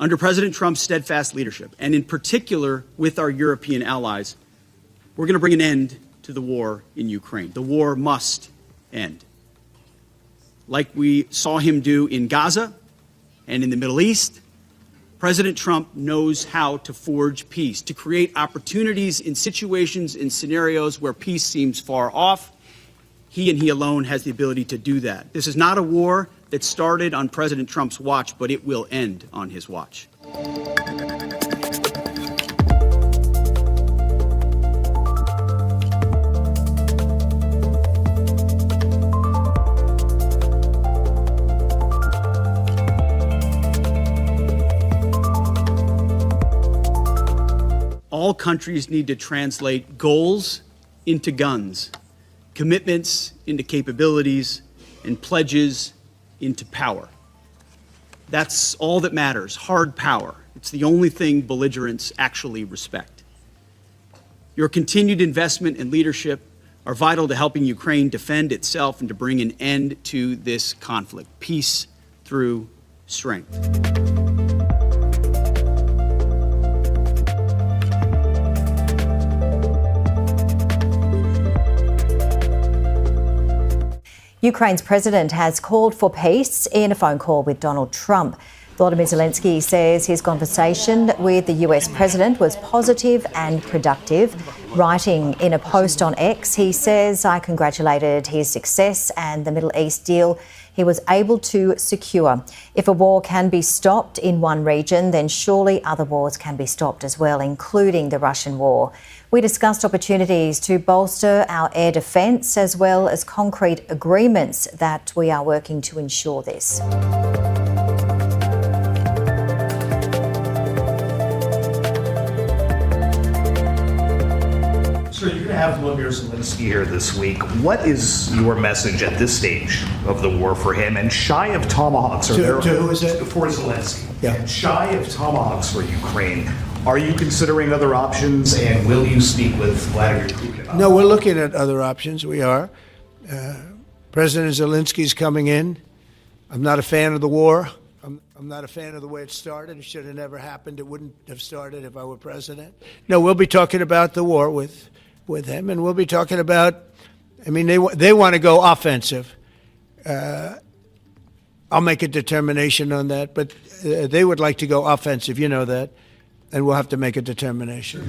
Under President Trump's steadfast leadership, and in particular with our European allies, we're going to bring an end to the war in Ukraine. The war must end. Like we saw him do in Gaza and in the Middle East, President Trump knows how to forge peace, to create opportunities in situations, in scenarios where peace seems far off. He and he alone has the ability to do that. This is not a war that started on President Trump's watch, but it will end on his watch. All countries need to translate goals into guns, commitments into capabilities, and pledges into power. That's all that matters, hard power. It's the only thing belligerents actually respect. Your continued investment and leadership are vital to helping Ukraine defend itself and to bring an end to this conflict. Peace through strength. Ukraine's president has called for peace in a phone call with Donald Trump. Volodymyr Zelensky says his conversation with the US president was positive and productive. Writing in a post on X, he says, "I congratulated his success and the Middle East deal he was able to secure. If a war can be stopped in one region, then surely other wars can be stopped as well, including the Russian war." We discussed opportunities to bolster our air defence as well as concrete agreements that we are working to ensure this. So you're going to have Volodymyr Zelensky here this week. What is your message at this stage of the war for him? And shy of tomahawks, to who is it? For Zelensky. Yeah. And shy of tomahawks for Ukraine, are you considering other options? And will you speak with Vladimir Putin about No, we're looking at other options. We are. President Zelensky's coming in. I'm not a fan of the war. I'm not a fan of the way it started. It should have never happened. It wouldn't have started if I were president. No, we'll be talking about the war with him, and we'll be talking about. I mean, they want to go offensive. I'll make a determination on that, but they would like to go offensive. You know that, and we'll have to make a determination.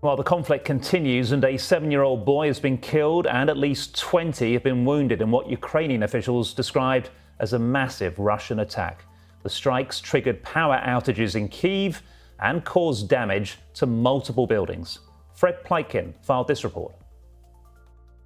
Well, the conflict continues and a 7-year-old boy has been killed and at least 20 have been wounded in what Ukrainian officials described as a massive Russian attack. The strikes triggered power outages in Kyiv and caused damage to multiple buildings. Fred Pleitkin filed this report.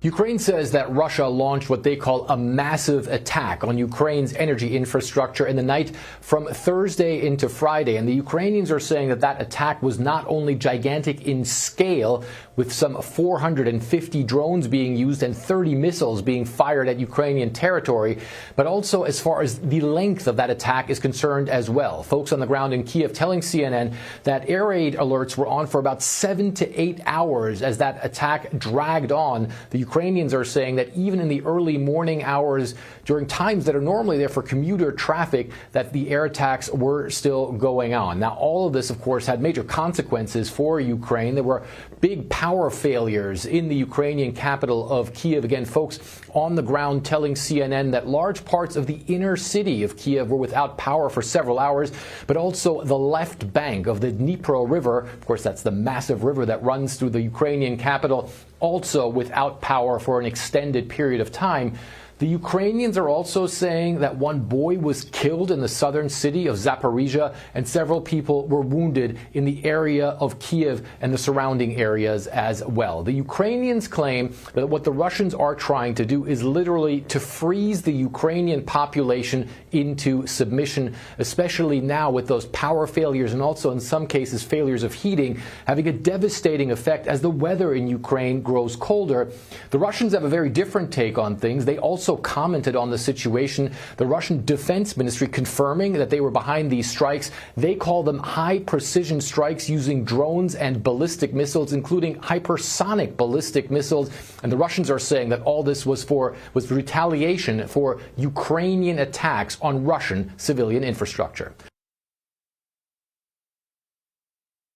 Ukraine says that Russia launched what they call a massive attack on Ukraine's energy infrastructure in the night from Thursday into Friday. And the Ukrainians are saying that that attack was not only gigantic in scale, with some 450 drones being used and 30 missiles being fired at Ukrainian territory, but also as far as the length of that attack is concerned as well. Folks on the ground in Kyiv telling CNN that air raid alerts were on for about 7 to 8 hours as that attack dragged on. The Ukrainians are saying that even in the early morning hours, during times that are normally there for commuter traffic, that the air attacks were still going on. Now, all of this, of course, had major consequences for Ukraine. There were big power failures in the Ukrainian capital of Kyiv. Again, folks on the ground telling CNN that large parts of the inner city of Kyiv were without power for several hours, but also the left bank of the Dnipro River, of course, that's the massive river that runs through the Ukrainian capital, also without power for an extended period of time. The Ukrainians are also saying that one boy was killed in the southern city of Zaporizhia and several people were wounded in the area of Kyiv and the surrounding areas as well. The Ukrainians claim that what the Russians are trying to do is literally to freeze the Ukrainian population into submission, especially now with those power failures and also in some cases failures of heating having a devastating effect as the weather in Ukraine grows colder. The Russians have a very different take on things. They also also commented on the situation. The Russian Defense Ministry confirming that they were behind these strikes. They call them high-precision strikes using drones and ballistic missiles, including hypersonic ballistic missiles. And the Russians are saying that all this was retaliation for Ukrainian attacks on Russian civilian infrastructure.